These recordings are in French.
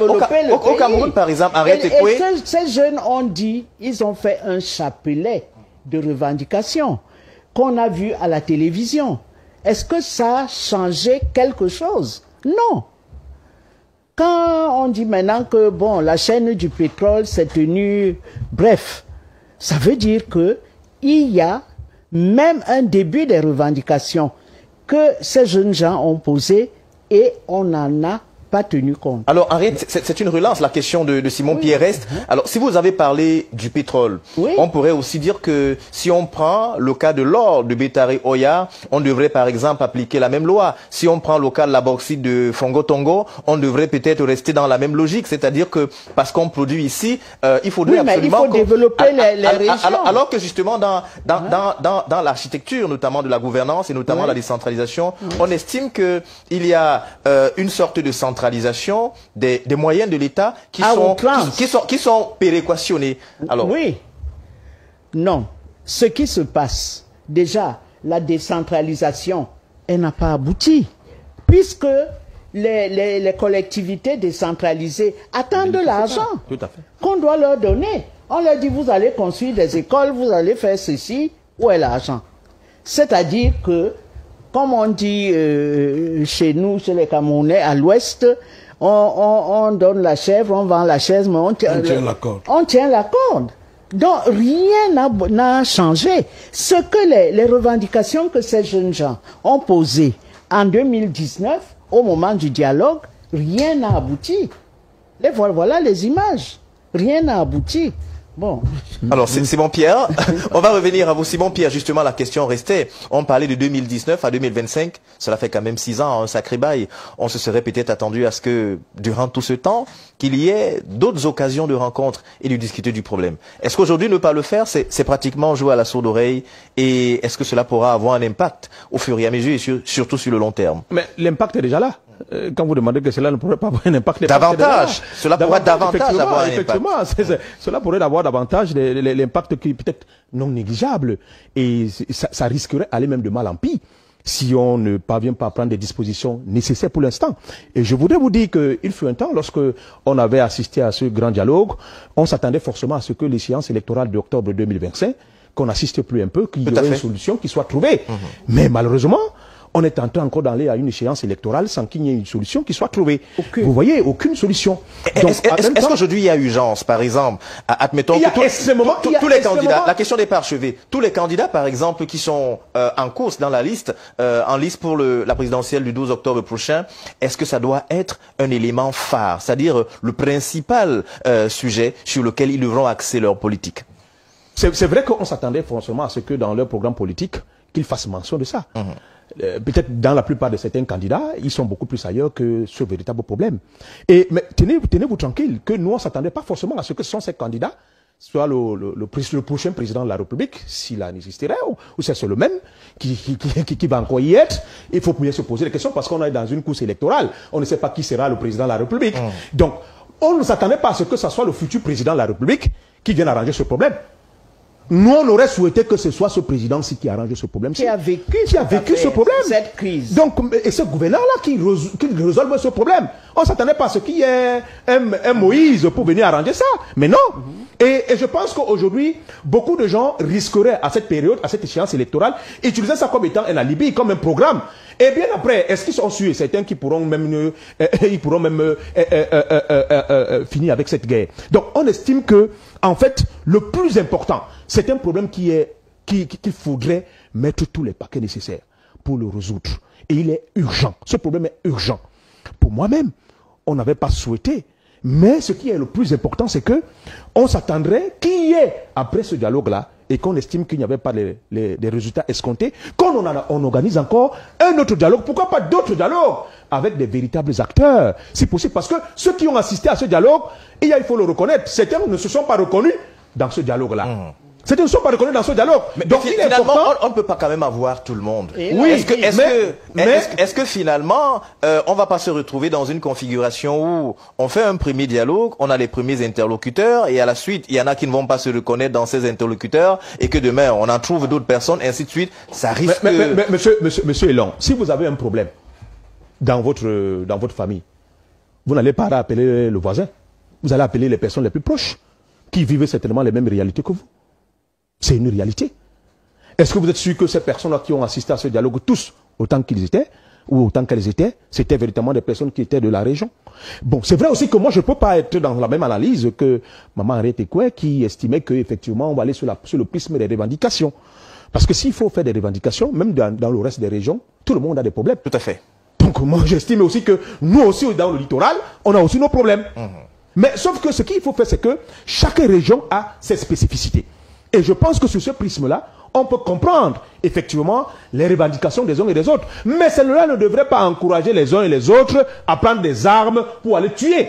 développer le pays. Au Cameroun, par exemple, arrête et ces jeunes ont dit, ils ont fait un chapelet de revendications qu'on a vu à la télévision. Est-ce que ça a changé quelque chose? Non. Quand on dit maintenant que bon, la chaîne du pétrole s'est tenue, bref, ça veut dire que il y a même un début des revendications que ces jeunes gens ont posées et on n'en a pas tenu compte. Alors, Henriette, c'est une relance, la question de Simon Pierre Reste. Alors, si vous avez parlé du pétrole, on pourrait aussi dire que si on prend le cas de l'or de Bétaré Oya, on devrait par exemple appliquer la même loi. Si on prend le cas de la bauxite de Fongo Tongo, on devrait peut-être rester dans la même logique. C'est-à-dire que parce qu'on produit ici, il faudrait absolument... il faut développer les régions. Alors que justement, dans l'architecture, notamment de la gouvernance et notamment la décentralisation, on estime qu'il y a une sorte de centralisation des moyens de l'État qui sont péréquationnés. Alors, oui. Non. Ce qui se passe, déjà, la décentralisation, elle n'a pas abouti. Puisque les collectivités décentralisées attendent de l'argent qu'on doit leur donner. On leur dit, vous allez construire des écoles, vous allez faire ceci. Où est l'argent? C'est-à-dire que comme on dit chez nous, chez les Camerounais, à l'ouest, on donne la chèvre, on vend la chaise, mais on tient la corde. On tient la corde. Donc rien n'a changé. Ce que les revendications que ces jeunes gens ont posées en 2019, au moment du dialogue, rien n'a abouti. Voilà les images. Rien n'a abouti. Bon. Alors, Simon Pierre, on va revenir à vous. Simon Pierre, justement, la question restait. On parlait de 2019 à 2025. Cela fait quand même 6 ans, un sacré bail. On se serait peut-être attendu à ce que, durant tout ce temps, qu'il y ait d'autres occasions de rencontre et de discuter du problème. Est-ce qu'aujourd'hui, ne pas le faire, c'est pratiquement jouer à la sourde oreille? Et est-ce que cela pourra avoir un impact au fur et à mesure et surtout sur le long terme? Mais l'impact est déjà là. Quand vous demandez que cela ne pourrait pas avoir un impact... Davantage. Cela pourrait davantage avoir un impact. Effectivement, cela pourrait avoir davantage l'impact qui est peut-être non négligeable. Et ça risquerait d'aller même de mal en pis si on ne parvient pas à prendre des dispositions nécessaires pour l'instant. Et je voudrais vous dire qu'il fut un temps, lorsque on avait assisté à ce grand dialogue, on s'attendait forcément à ce que l'échéance électorale d'octobre 2025, qu'on n'assiste plus un peu, qu'il y ait une solution qui soit trouvée. Mais malheureusement, on est en train encore d'aller à une échéance électorale sans qu'il y ait une solution qui soit trouvée. Vous voyez, aucune solution. Est-ce qu'aujourd'hui il y a urgence, par exemple, admettons que tous les candidats, la question n'est pas achevée, tous les candidats, par exemple, qui sont en course dans la liste, pour la présidentielle du 12 octobre prochain, est-ce que ça doit être un élément phare, c'est-à-dire le principal sujet sur lequel ils devront axer leur politique? C'est vrai qu'on s'attendait forcément à ce que dans leur programme politique, qu'ils fassent mention de ça. Peut-être dans la plupart de certains candidats, ils sont beaucoup plus ailleurs que ce véritable problème. Mais tenez-vous tranquille, que nous, on ne s'attendait pas forcément à ce que ce sont ces candidats, soit le prochain président de la République, s'il en existerait, ou c'est le même qui va encore y être. Il faut bien se poser des questions parce qu'on est dans une course électorale. On ne sait pas qui sera le président de la République. Donc, on ne s'attendait pas à ce que ce soit le futur président de la République qui vienne arranger ce problème. Nous, on aurait souhaité que ce soit ce président-ci qui arrange ce problème. Qui a vécu ce problème. Cette crise. Donc, et ce gouverneur-là qui résolve ce problème. On ne s'attendait pas à ce qu'il y ait un Moïse pour venir arranger ça. Mais non. Et je pense qu'aujourd'hui, beaucoup de gens risqueraient à cette période, à cette échéance électorale, utiliser ça comme étant un alibi, comme un programme. Et bien après, est-ce qu'ils sont sûrs, certains qui pourront même, finir avec cette guerre. Donc, on estime que, en fait, le plus important, c'est un problème qu'il faudrait mettre tous les paquets nécessaires pour le résoudre. Et il est urgent. Ce problème est urgent. Pour moi-même, on n'avait pas souhaité. Mais ce qui est le plus important, c'est que on s'attendrait qu'il y ait, après ce dialogue-là, et qu'on estime qu'il n'y avait pas les résultats escomptés, qu'on organise encore un autre dialogue. Pourquoi pas d'autres dialogues avec des véritables acteurs, si possible. Parce que ceux qui ont assisté à ce dialogue, il faut le reconnaître, certains ne se sont pas reconnus dans ce dialogue-là. Certains ne sont pas reconnus dans ce dialogue. Mais donc finalement, on ne peut pas quand même avoir tout le monde. Oui, est-ce que finalement, on ne va pas se retrouver dans une configuration où on fait un premier dialogue, on a les premiers interlocuteurs, et à la suite, il y en a qui ne vont pas se reconnaître dans ces interlocuteurs, et que demain, on en trouve d'autres personnes, et ainsi de suite. Ça risque... Monsieur Elan, si vous avez un problème dans votre famille, vous n'allez pas appeler le voisin. Vous allez appeler les personnes les plus proches, qui vivent certainement les mêmes réalités que vous. C'est une réalité. Est-ce que vous êtes sûr que ces personnes-là qui ont assisté à ce dialogue, tous, autant qu'ils étaient, ou autant qu'elles étaient, c'était véritablement des personnes qui étaient de la région? Bon, c'est vrai aussi que moi, je ne peux pas être dans la même analyse que Maman Henriette Ekoué, qui estimait qu'effectivement, on va aller sur le prisme des revendications. Parce que s'il faut faire des revendications, même dans le reste des régions, tout le monde a des problèmes. Tout à fait. Donc moi, j'estime aussi que nous aussi, dans le littoral, on a aussi nos problèmes. Mais sauf que ce qu'il faut faire, c'est que chaque région a ses spécificités. Et je pense que sur ce prisme-là, on peut comprendre effectivement les revendications des uns et des autres. Mais cela ne devrait pas encourager les uns et les autres à prendre des armes pour aller tuer.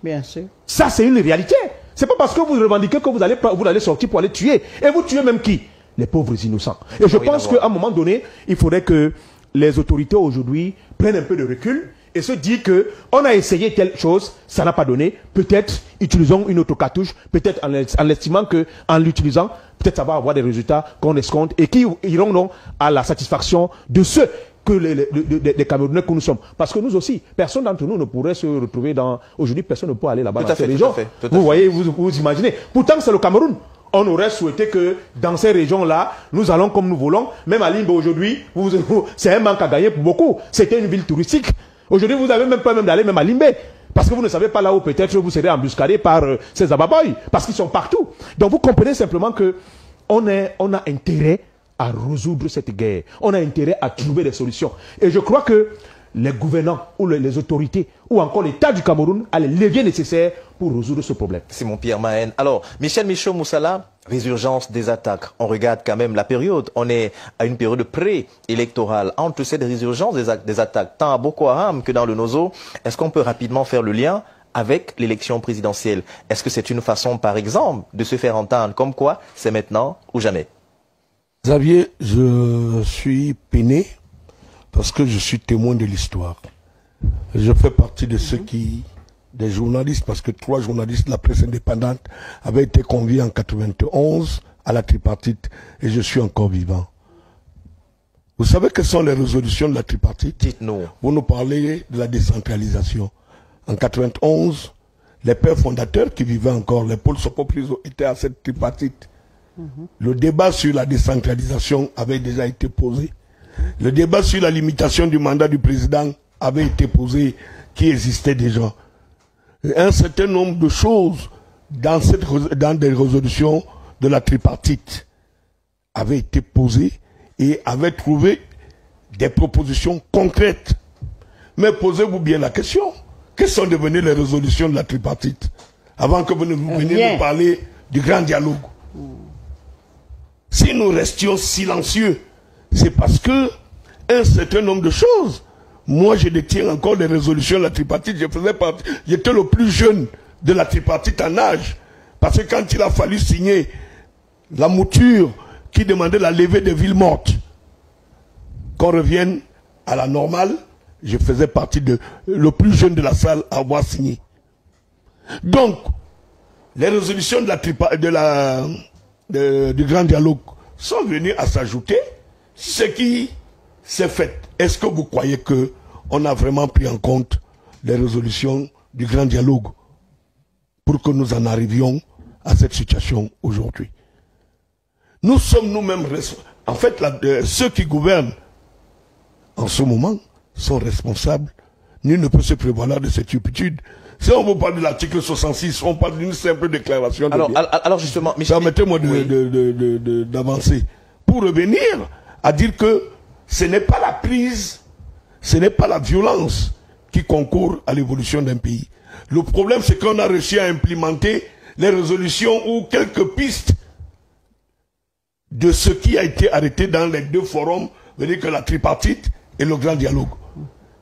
Bien sûr. Ça, c'est une réalité. C'est pas parce que vous revendiquez que vous allez sortir pour aller tuer. Et vous tuez même qui? Les pauvres innocents. Et je pense qu'à un moment donné, il faudrait que les autorités aujourd'hui prennent un peu de recul et se disent qu'on a essayé telle chose, ça n'a pas donné. Peut-être utilisons une autre cartouche, peut-être en estimant qu'en l'utilisant, peut-être ça va avoir des résultats qu'on escompte et qui iront donc à la satisfaction de ceux que les Camerounais que nous sommes. Parce que nous aussi, personne d'entre nous ne pourrait se retrouver dans... Aujourd'hui, personne ne peut aller là-bas dans ces régions. Vous voyez, vous imaginez. Pourtant, c'est le Cameroun. On aurait souhaité que dans ces régions-là, nous allons comme nous voulons. Même à Limbe aujourd'hui, c'est un manque à gagner pour beaucoup. C'était une ville touristique. Aujourd'hui, vous n'avez même pas d'aller même à Limbe. Parce que vous ne savez pas là où peut-être vous serez embuscadé par ces ababoys. Parce qu'ils sont partout. Donc vous comprenez simplement que on a intérêt à résoudre cette guerre. On a intérêt à trouver des solutions. Et je crois que les gouvernants ou les autorités ou encore l'État du Cameroun a les leviers nécessaires pour résoudre ce problème. Simon Pierre Mahen. Alors, Michel Michaud-Moussala, résurgence des attaques. On regarde quand même la période. On est à une période pré-électorale. Entre cette résurgence des attaques, tant à Boko Haram que dans le Nozo, est-ce qu'on peut rapidement faire le lien avec l'élection présidentielle? Est-ce que c'est une façon, par exemple, de se faire entendre comme quoi c'est maintenant ou jamais? Xavier, je suis peiné parce que je suis témoin de l'histoire. Je fais partie de ceux des journalistes, parce que 3 journalistes de la presse indépendante avaient été conviés en 91 à la tripartite et je suis encore vivant. Vous savez quelles sont les résolutions de la tripartite? Dites-nous. Vous nous parlez de la décentralisation. En 91, les pères fondateurs qui vivaient encore, les pôles Sopopriso, étaient à cette tripartite. Le débat sur la décentralisation avait déjà été posé. Le débat sur la limitation du mandat du président avait été posé, qui existait déjà. Un certain nombre de choses dans des résolutions de la tripartite avaient été posées et avaient trouvé des propositions concrètes. Mais posez-vous bien la question. Quelles sont devenues les résolutions de la tripartite avant que vous ne veniez nous parler du grand dialogue? Si nous restions silencieux, c'est parce que un certain nombre de choses. Moi, je détiens encore des résolutions de la tripartite. J'étais le plus jeune de la tripartite en âge. Parce que quand il a fallu signer la mouture qui demandait la levée des villes mortes, qu'on revienne à la normale, je faisais partie le plus jeune de la salle à avoir signé. Donc, les résolutions du grand dialogue sont venues à s'ajouter ce qui s'est fait. Est-ce que vous croyez qu'on a vraiment pris en compte les résolutions du grand dialogue pour que nous en arrivions à cette situation aujourd'hui? Nous sommes nous-mêmes responsables. En fait, ceux qui gouvernent en ce moment sont responsables. Nul ne peut se prévaloir de cette turpitude. Si on vous parle de l'article 66, on parle d'une simple déclaration. Alors justement, permettez-moi d'avancer. Pour revenir à dire que ce n'est pas la prise, ce n'est pas la violence qui concourt à l'évolution d'un pays. Le problème, c'est qu'on a réussi à implémenter les résolutions ou quelques pistes de ce qui a été arrêté dans les 2 forums, c'est-à-dire que la tripartite et le grand dialogue.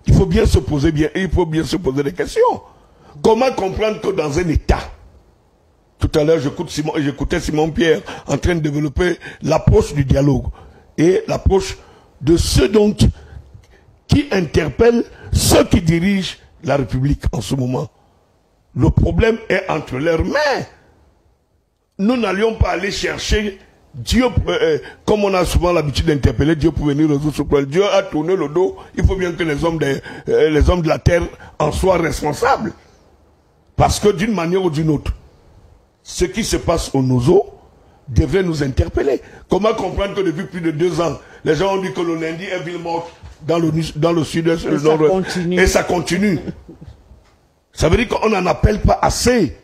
Il faut bien se poser des questions. Comment comprendre que dans un État, tout à l'heure j'écoutais Simon Pierre en train de développer l'approche du dialogue et l'approche de ceux qui interpellent ceux qui dirigent la République en ce moment. Le problème est entre leurs mains. Nous n'allions pas aller chercher Dieu, comme on a souvent l'habitude d'interpeller Dieu pour venir résoudre ce problème. Dieu a tourné le dos. Il faut bien que les hommes de la terre en soient responsables. Parce que d'une manière ou d'une autre, ce qui se passe au Nozo devrait nous interpeller. Comment comprendre que depuis plus de 2 ans, les gens ont dit que le lundi est ville morte dans le sud-est et le nord-ouest. Et ça continue. Ça veut dire qu'on n'en appelle pas assez.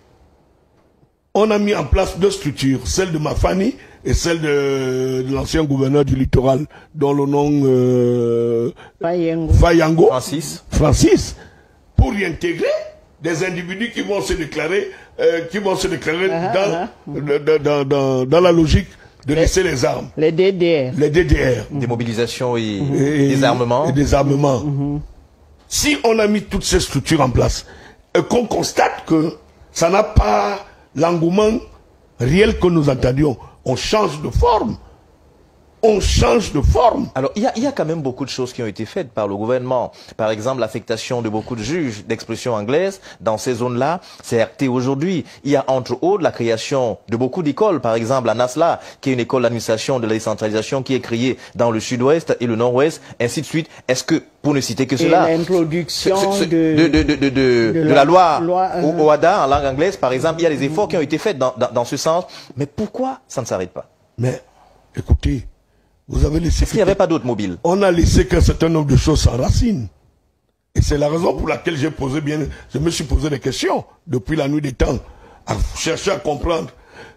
On a mis en place 2 structures, celle de Mafani et celle de l'ancien gouverneur du littoral, dont le nom Fayango, Francis, pour y intégrer des individus qui vont se déclarer, dans la logique de laisser les armes. Les DDR. Les DDR. Des mobilisations et des armements. Et des armements. Si on a mis toutes ces structures en place et qu'on constate que ça n'a pas l'engouement réel que nous attendions, on change de forme. On change de forme. Alors, il y a quand même beaucoup de choses qui ont été faites par le gouvernement. Par exemple, l'affectation de beaucoup de juges d'expression anglaise dans ces zones-là, c'est acté aujourd'hui. Il y a entre autres la création de beaucoup d'écoles. Par exemple, à Nasla, qui est une école d'administration de la décentralisation qui est créée dans le sud-ouest et le nord-ouest, ainsi de suite. Est-ce que, pour ne citer que cela, l'introduction de la loi OADA en langue anglaise, par exemple, il y a des efforts qui ont été faits dans ce sens. Mais pourquoi ça ne s'arrête pas? Mais, écoutez, vous avez laissé... Est-ce qu'il n'y avait pas d'autres mobiles? On a laissé qu'un certain nombre de choses s'enracinent. Et c'est la raison pour laquelle je me suis posé des questions depuis la nuit des temps, à chercher à comprendre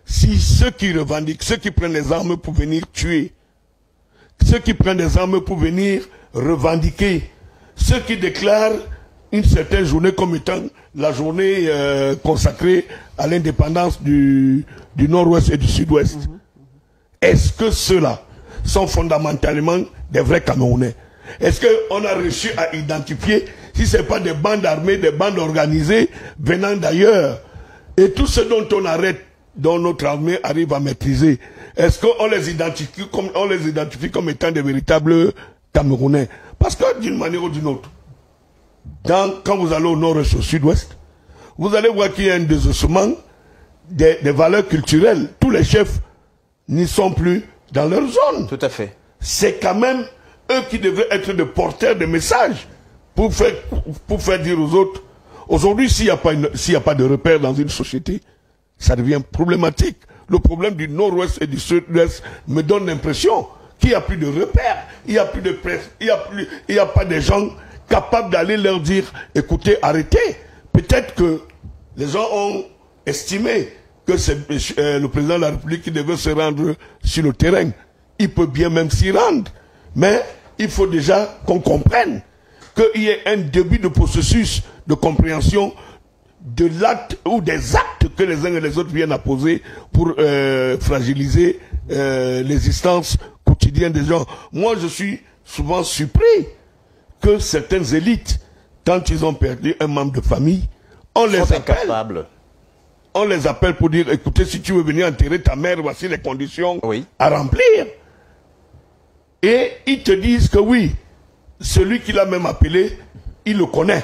si ceux qui revendiquent, ceux qui prennent les armes pour venir tuer, ceux qui prennent des armes pour venir revendiquer, ceux qui déclarent une certaine journée comme étant la journée consacrée à l'indépendance du nord-ouest et du sud-ouest. Est-ce que ceux-là sont fondamentalement des vrais Camerounais? Est-ce qu'on a réussi à identifier si ce n'est pas des bandes armées, des bandes organisées venant d'ailleurs? Et tout ce dont on arrête, dont notre armée arrive à maîtriser, est-ce qu'on les identifie comme étant des véritables Camerounais? Parce que d'une manière ou d'une autre, quand vous allez au nord et au sud-ouest, vous allez voir qu'il y a un désossement des valeurs culturelles. Tous les chefs n'y sont plus dans leur zone. Tout à fait. C'est quand même eux qui devraient être des porteurs de messages pour faire dire aux autres. Aujourd'hui, s'il n'y a pas de repère dans une société, ça devient problématique. Le problème du nord-ouest et du sud-ouest me donne l'impression qu'il n'y a plus de repères, il n'y a plus de presse, il n'y a pas de gens capables d'aller leur dire, écoutez, arrêtez. Peut-être que les gens ont estimé que c'est le président de la République qui devait se rendre sur le terrain. Il peut bien même s'y rendre. Mais il faut déjà qu'on comprenne qu'il y ait un début de processus de compréhension de l'acte ou des actes que les uns et les autres viennent à poser pour fragiliser l'existence quotidienne des gens. Moi, je suis souvent surpris que certaines élites, quand ils ont perdu un membre de famille, on les appelle. On les appelle pour dire, écoutez, si tu veux venir enterrer ta mère, voici les conditions à remplir. Et ils te disent que oui, celui qui l'a même appelé, il le connaît.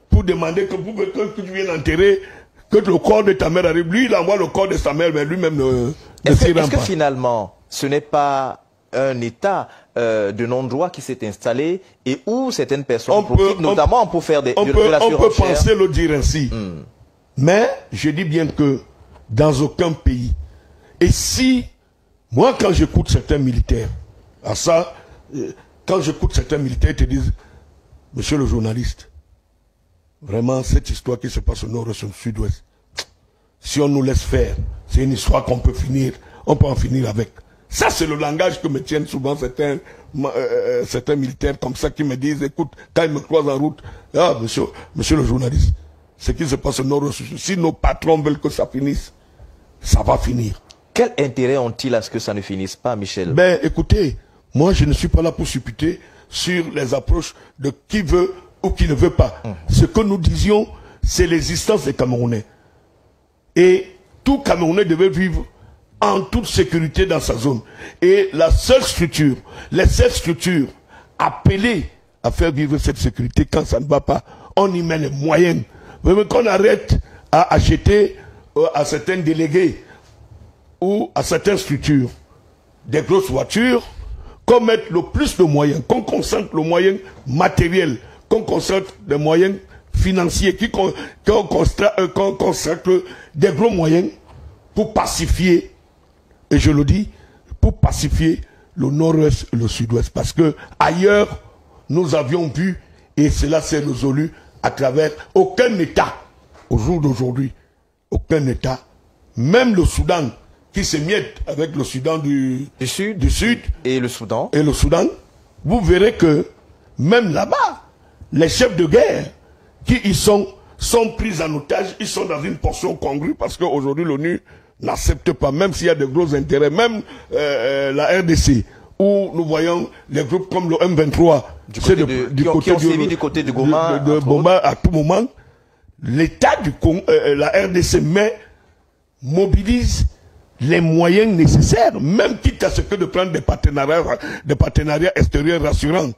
Pour demander que tu viennes enterrer, que le corps de ta mère arrive. Lui, il envoie le corps de sa mère, mais lui-même ne s'y rend pas. Est-ce que finalement, ce n'est pas un état de non-droit qui s'est installé et où certaines personnes profitent, notamment pour faire de la surenchère? On peut penser le dire ainsi. Mais je dis bien que dans aucun pays, et si, moi quand j'écoute certains militaires, quand j'écoute certains militaires, ils te disent, monsieur le journaliste, vraiment cette histoire qui se passe au nord et au sud-ouest, si on nous laisse faire, c'est une histoire qu'on peut finir, on peut en finir avec. Ça c'est le langage que me tiennent souvent certains militaires comme ça qui me disent, écoute, quand ils me croisent en route, ah monsieur le journaliste, ce qui se passe au nord, si nos patrons veulent que ça finisse, ça va finir. Quel intérêt ont-ils à ce que ça ne finisse pas, Michel? Ben, écoutez, moi je ne suis pas là pour supputer sur les approches de qui veut ou qui ne veut pas. Ce que nous disions, c'est l'existence des Camerounais. Et tout Camerounais devait vivre en toute sécurité dans sa zone. Et la seule structure, les seules structures appelées à faire vivre cette sécurité quand ça ne va pas, on y met les moyens. Même qu'on arrête à acheter à certains délégués ou à certaines structures des grosses voitures, qu'on mette le plus de moyens, qu'on concentre le moyen matériel, qu'on concentre des moyens financiers qui consacrent des gros moyens pour pacifier, et je le dis, pour pacifier le nord-ouest et le sud-ouest. Parce que ailleurs, nous avions vu, et cela s'est résolu à travers aucun État, au jour d'aujourd'hui, aucun État, même le Soudan, qui s'émiette avec le Soudan du Sud et le Soudan. Vous verrez que même là-bas, les chefs de guerre qui y sont pris en otage, ils sont dans une portion congrue parce qu'aujourd'hui l'ONU n'accepte pas, même s'il y a de gros intérêts, même la RDC, où nous voyons les groupes comme le M23, du côté de Goma, Goma à tout moment, l'État du Congo, la RDC mobilise les moyens nécessaires, même quitte à ce que de prendre des partenariats extérieurs rassurants.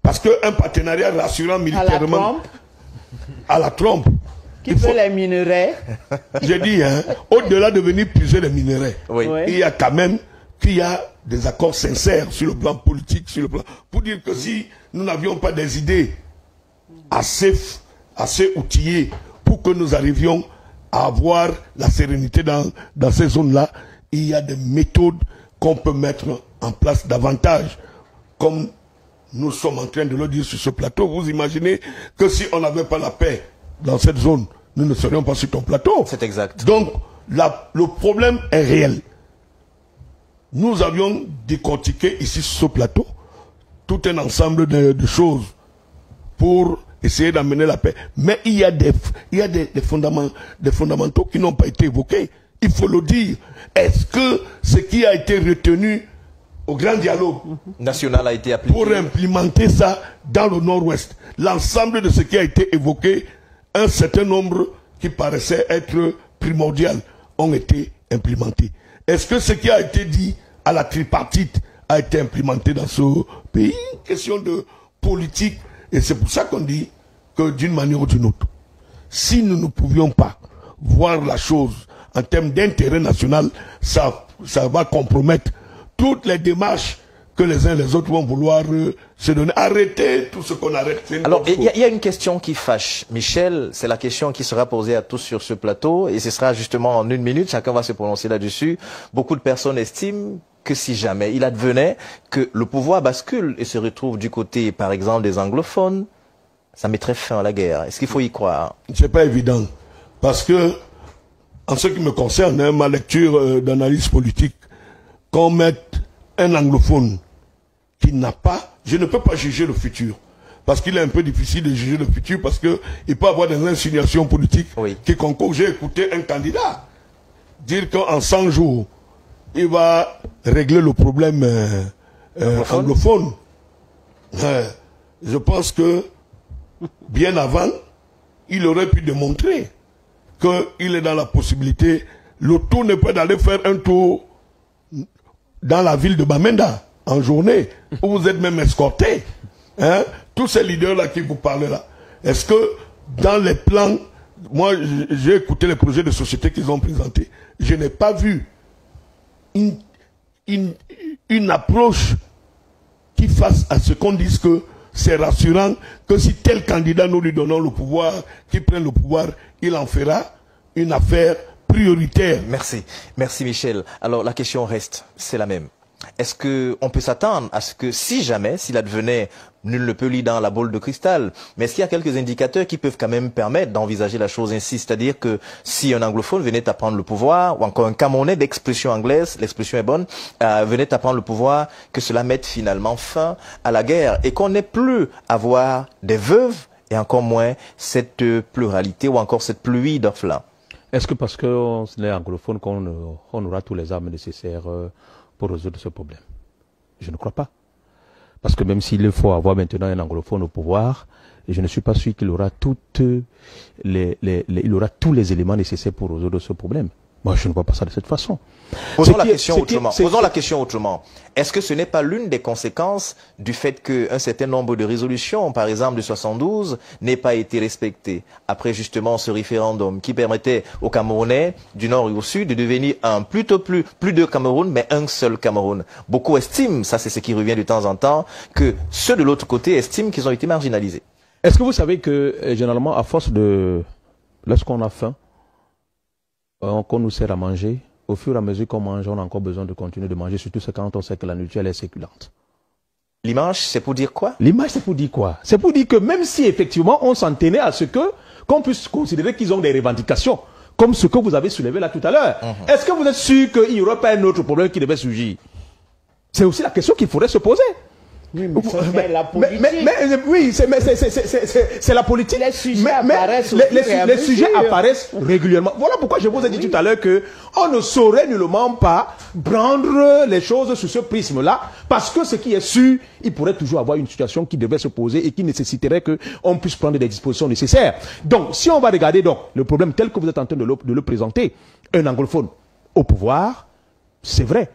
Parce qu'un partenariat rassurant militairement à la trompe, qui veut les minerais. J'ai dit, hein, au-delà de venir puiser les minerais, il y a quand même des accords sincères sur le plan politique, pour dire que si nous n'avions pas des idées assez outillées pour que nous arrivions à avoir la sérénité dans ces zones-là, il y a des méthodes qu'on peut mettre en place davantage, comme nous sommes en train de le dire sur ce plateau. Vous imaginez que si on n'avait pas la paix dans cette zone, nous ne serions pas sur ton plateau. C'est exact. Donc, le problème est réel. Nous avions décortiqué ici sur ce plateau tout un ensemble de choses pour essayer d'amener la paix. Mais il y a des fondamentaux qui n'ont pas été évoqués. Il faut le dire. Est-ce que ce qui a été retenu au grand dialogue national a été appliqué pour implémenter ça dans le nord-ouest, l'ensemble de ce qui a été évoqué, un certain nombre qui paraissait être primordial ont été implémentés. Est-ce que ce qui a été dit à la tripartite a été implémenté dans ce pays? Question de politique. Et c'est pour ça qu'on dit que d'une manière ou d'une autre, si nous ne pouvions pas voir la chose en termes d'intérêt national, ça va compromettre toutes les démarches que les uns et les autres vont vouloir se donner. Arrêtez tout ce qu'on arrête. Alors, il y a une question qui fâche. Michel, c'est la question qui sera posée à tous sur ce plateau, et ce sera justement en 1 minute, chacun va se prononcer là-dessus. Beaucoup de personnes estiment que si jamais il advenait que le pouvoir bascule et se retrouve du côté, par exemple, des anglophones, ça mettrait fin à la guerre. Est-ce qu'il faut y croire? C'est pas évident. Parce que, en ce qui me concerne, hein, ma lecture d'analyse politique, qu'on mette un anglophone qui n'a pas, je ne peux pas juger le futur. Parce qu'il est un peu difficile de juger le futur, parce qu'il peut avoir des insinuations politiques qui concourent. J'ai écouté un candidat dire qu'en 100 jours, il va régler le problème anglophone. Je pense que, bien avant, il aurait pu démontrer qu'il est dans la possibilité. Le tour n'est pas d'aller faire un tour dans la ville de Bamenda en journée, où vous êtes même escorté. Hein? Tous ces leaders-là qui vous parlent là. Est-ce que dans les plans, moi j'ai écouté les projets de société qu'ils ont présentés, je n'ai pas vu une approche qui fasse à ce qu'on dise que c'est rassurant, que si tel candidat nous lui donnons le pouvoir, qu'il prenne le pouvoir, il en fera une affaire prioritaire. Merci. Merci Michel. Alors la question reste, c'est la même. Est-ce qu'on peut s'attendre à ce que si jamais, s'il advenait, nul ne peut lire dans la boule de cristal, mais est-ce qu'il y a quelques indicateurs qui peuvent quand même permettre d'envisager la chose ainsi? C'est-à-dire que si un anglophone venait à prendre le pouvoir, ou encore un Camerounais d'expression anglaise, l'expression est bonne, venait à prendre le pouvoir, que cela mette finalement fin à la guerre et qu'on n'ait plus à voir des veuves et encore moins cette pluralité ou encore cette pluie d'orphelins? Est-ce que parce qu'on est anglophone qu'on aura tous les armes nécessaires pour résoudre ce problème? Je ne crois pas. Parce que même s'il faut avoir maintenant un anglophone au pouvoir, je ne suis pas sûr qu'il aura il aura tous les éléments nécessaires pour résoudre ce problème. Moi, je ne vois pas ça de cette façon. Posons la question autrement. Est-ce que ce n'est pas l'une des conséquences du fait qu'un certain nombre de résolutions, par exemple de 72, n'aient pas été respectées après justement ce référendum qui permettait aux Camerounais du Nord et au Sud de devenir plus de Cameroun, mais un seul Cameroun. Beaucoup estiment, ça c'est ce qui revient de temps en temps, que ceux de l'autre côté estiment qu'ils ont été marginalisés. Est-ce que vous savez que, généralement, à force de... Lorsqu'on a faim, qu'on nous sert à manger, au fur et à mesure qu'on mange, on a encore besoin de continuer de manger, surtout quand on sait que la nourriture elle est séculente. L'image, c'est pour dire quoi? L'image, c'est pour dire quoi? C'est pour dire que même si, effectivement, on s'en tenait à ce que, qu'on puisse considérer qu'ils ont des revendications, comme ce que vous avez soulevé là tout à l'heure. Est-ce que vous êtes sûr qu'il n'y aurait pas un autre problème qui devait surgir? C'est aussi la question qu'il faudrait se poser. Oui, mais c'est la politique. Oui, c'est la politique. Les sujets apparaissent les sujets apparaissent régulièrement. Voilà pourquoi je vous ai dit tout à l'heure que on ne saurait nullement pas prendre les choses sous ce prisme-là, parce que ce qui est sûr, il pourrait toujours avoir une situation qui devrait se poser et qui nécessiterait qu'on puisse prendre des dispositions nécessaires. Donc, si on va regarder donc le problème tel que vous êtes en train de le présenter, un anglophone au pouvoir, c'est vrai.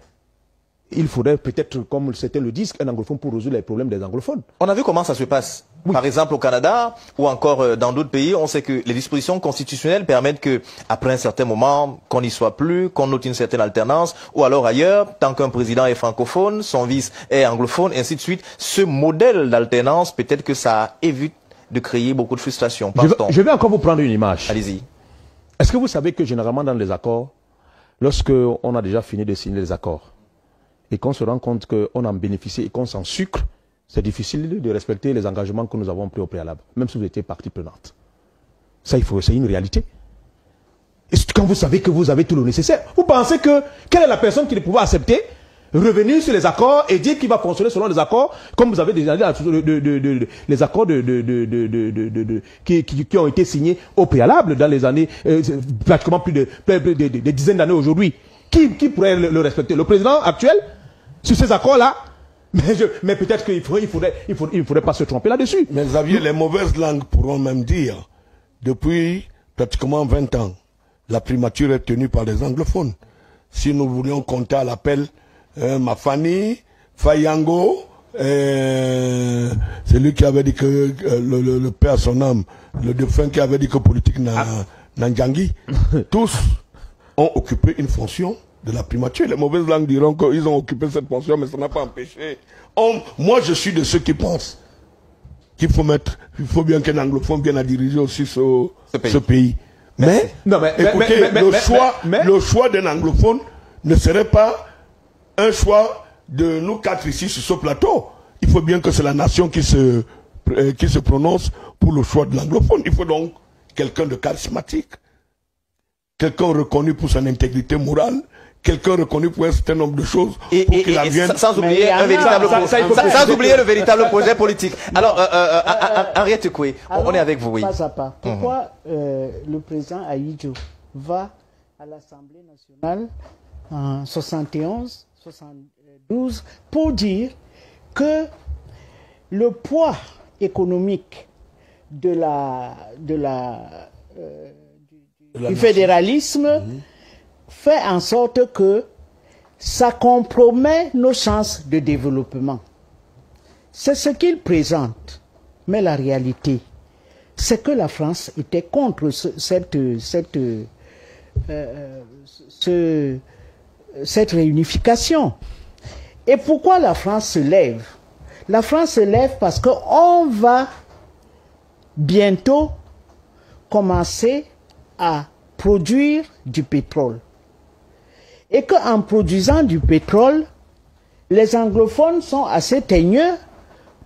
Il faudrait peut-être, comme c'était le disque, un anglophone pour résoudre les problèmes des anglophones. On a vu comment ça se passe. Oui. Par exemple, au Canada ou encore dans d'autres pays, on sait que les dispositions constitutionnelles permettent que, après un certain moment, qu'on n'y soit plus, qu'on note une certaine alternance, ou alors ailleurs, tant qu'un président est francophone, son vice est anglophone, ainsi de suite. Ce modèle d'alternance, peut-être que ça évite de créer beaucoup de frustration. Je vais encore vous prendre une image. Allez-y. Est-ce que vous savez que généralement dans les accords, lorsque on a déjà fini de signer les accords, et qu'on se rend compte qu'on en bénéficie et qu'on s'en sucre, c'est difficile de respecter les engagements que nous avons pris au préalable, même si vous étiez partie prenante. Ça, c'est une réalité. Et quand vous savez que vous avez tout le nécessaire, vous pensez que quelle est la personne qui ne pouvait accepter revenir sur les accords et dire qu'il va fonctionner selon les accords, comme vous avez déjà dit, les accords qui ont été signés au préalable dans les années, pratiquement plus des dizaines d'années aujourd'hui. Qui pourrait le respecter? Le président actuel? Sur ces accords-là? Mais peut-être qu'il ne faudrait pas se tromper là-dessus. Mais Xavier, les mauvaises langues pourront même dire, depuis pratiquement 20 ans, la primature est tenue par les anglophones. Si nous voulions compter à l'appel Mafani, Fayango, c'est lui qui avait dit que le père son âme, le défunt qui avait dit que politique Nanjangi, tous ont occupé une fonction de la primature. Les mauvaises langues diront qu'ils ont occupé cette fonction, mais ça n'a pas empêché. Moi, je suis de ceux qui pensent qu'il faut bien qu'un anglophone vienne à diriger aussi ce pays. Mais, écoutez, le choix d'un anglophone ne serait pas un choix de nous quatre ici sur ce plateau. Il faut bien que c'est la nation qui se prononce pour le choix de l'anglophone. Il faut donc quelqu'un de charismatique, quelqu'un reconnu pour son intégrité morale, quelqu'un reconnu pour un certain nombre de choses, sans oublier le véritable projet politique. Alors, Henriette Koué, on est avec vous, oui. Pas à pas. Pourquoi le président Ahidjo va à l'Assemblée nationale en 71, 72, pour dire que le poids économique du fédéralisme fait en sorte que ça compromet nos chances de développement. C'est ce qu'il présente. Mais la réalité, c'est que la France était contre cette réunification. Et pourquoi la France se lève? La France se lève parce qu'on va bientôt commencer à produire du pétrole. Et qu'en produisant du pétrole, les anglophones sont assez teigneux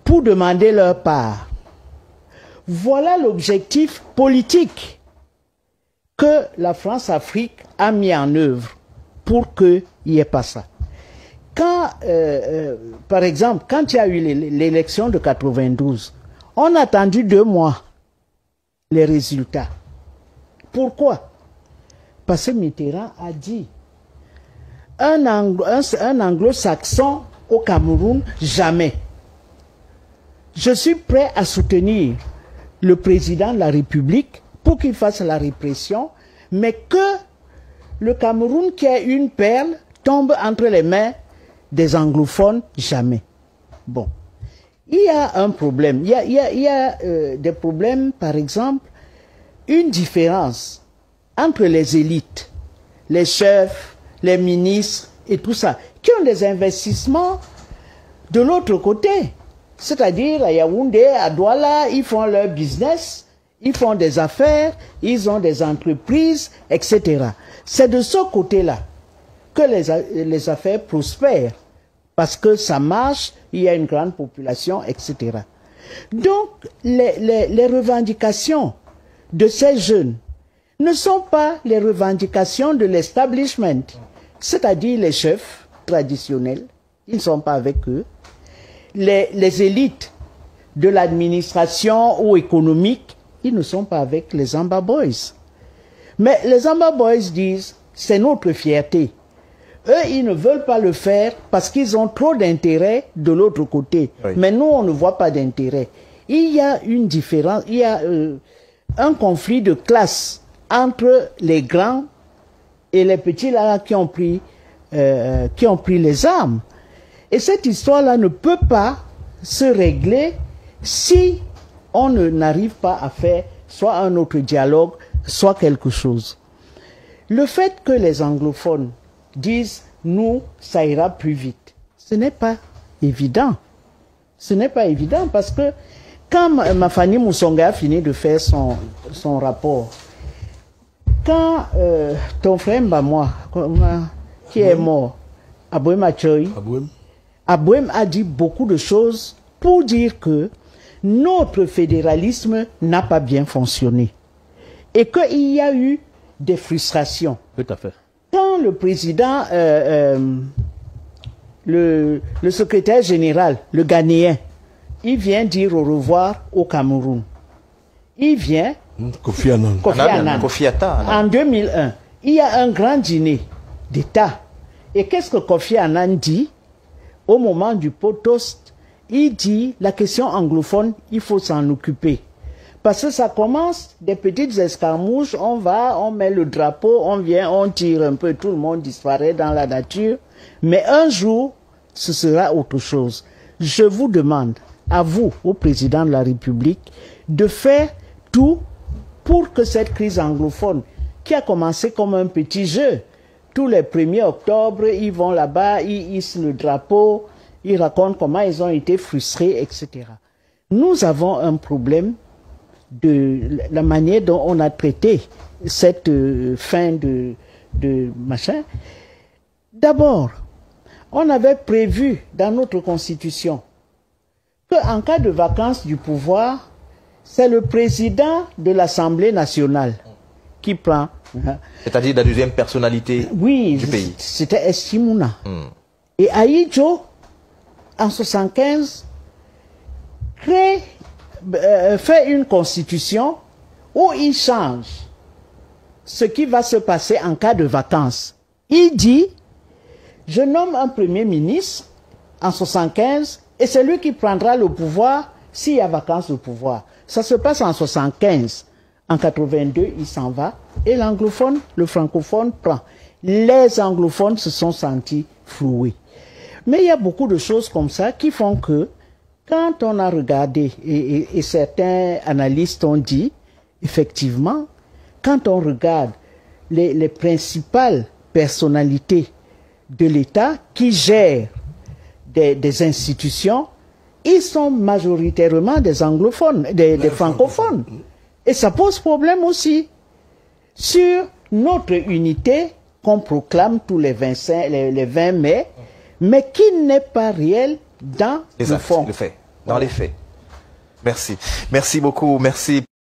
pour demander leur part. Voilà l'objectif politique que la France-Afrique a mis en œuvre pour qu'il n'y ait pas ça. Quand, par exemple, quand il y a eu l'élection de 92, on a attendu 2 mois les résultats. Pourquoi? Parce que Mitterrand a dit un anglo-saxon au Cameroun, jamais. Je suis prêt à soutenir le président de la République pour qu'il fasse la répression, mais que le Cameroun, qui est une perle, tombe entre les mains des anglophones, jamais. Bon. Il y a un problème. Il y a des problèmes, par exemple, une différence entre les élites, les chefs, les ministres et tout ça, qui ont des investissements de l'autre côté. C'est-à-dire, à Yaoundé, à Douala, ils font leur business, ils font des affaires, ils ont des entreprises, etc. C'est de ce côté-là que les affaires prospèrent. Parce que ça marche, il y a une grande population, etc. Donc, les revendications de ces jeunes ne sont pas les revendications de l'establishment, c'est-à-dire les chefs traditionnels, ils ne sont pas avec eux, les élites de l'administration ou économique, ils ne sont pas avec les Amba Boys. Mais les Amba Boys disent, c'est notre fierté. Eux, ils ne veulent pas le faire parce qu'ils ont trop d'intérêt de l'autre côté. Oui. Mais nous, on ne voit pas d'intérêt. Il y a une différence, il y a un conflit de classe entre les grands et les petits là qui ont pris les armes. Et cette histoire-là ne peut pas se régler si on n'arrive pas à faire soit un autre dialogue, soit quelque chose. Le fait que les anglophones disent « nous, ça ira plus vite », ce n'est pas évident. Ce n'est pas évident parce que quand Mafani Moussonga a fini de faire son rapport, quand ton frère Mbamwa, qui est mort, Abouem Achoy, Abouem a dit beaucoup de choses pour dire que notre fédéralisme n'a pas bien fonctionné et qu'il y a eu des frustrations. Tout à fait. Quand le président, le secrétaire général, le Ghanéen, il vient dire au revoir au Cameroun. Il vient, Kofi Annan. En 2001, il y a un grand dîner d'État. Et qu'est-ce que Kofi Annan dit au moment du pot toast? Il dit, la question anglophone, il faut s'en occuper. Parce que ça commence des petites escarmouches, on va, on met le drapeau, on vient, on tire un peu, tout le monde disparaît dans la nature. Mais un jour, ce sera autre chose. Je vous demande, à vous, au président de la République, de faire tout pour que cette crise anglophone, qui a commencé comme un petit jeu, tous les 1er octobre, ils vont là-bas, ils hissent le drapeau, ils racontent comment ils ont été frustrés, etc. Nous avons un problème de la manière dont on a traité cette fin de machin. D'abord, on avait prévu dans notre constitution qu'en cas de vacance du pouvoir, c'est le président de l'Assemblée nationale qui prend. C'est-à-dire la deuxième personnalité du pays. C'était Estimouna. Et Aïdjo, en 1975, fait une constitution où il change ce qui va se passer en cas de vacances. Il dit, je nomme un premier ministre en 1975 et c'est lui qui prendra le pouvoir s'il y a vacance de pouvoir. Ça se passe en 1975. En 82, il s'en va et l'anglophone, le francophone prend. Les anglophones se sont sentis floués. Mais il y a beaucoup de choses comme ça qui font que quand on a regardé, et certains analystes ont dit, effectivement, quand on regarde les principales personnalités de l'État qui gèrent des institutions, ils sont majoritairement des anglophones, des francophones. Et ça pose problème aussi sur notre unité qu'on proclame tous les 20 mai, mais qui n'est pas réelle dans le fond. Dans les faits. Merci. Merci beaucoup. Merci.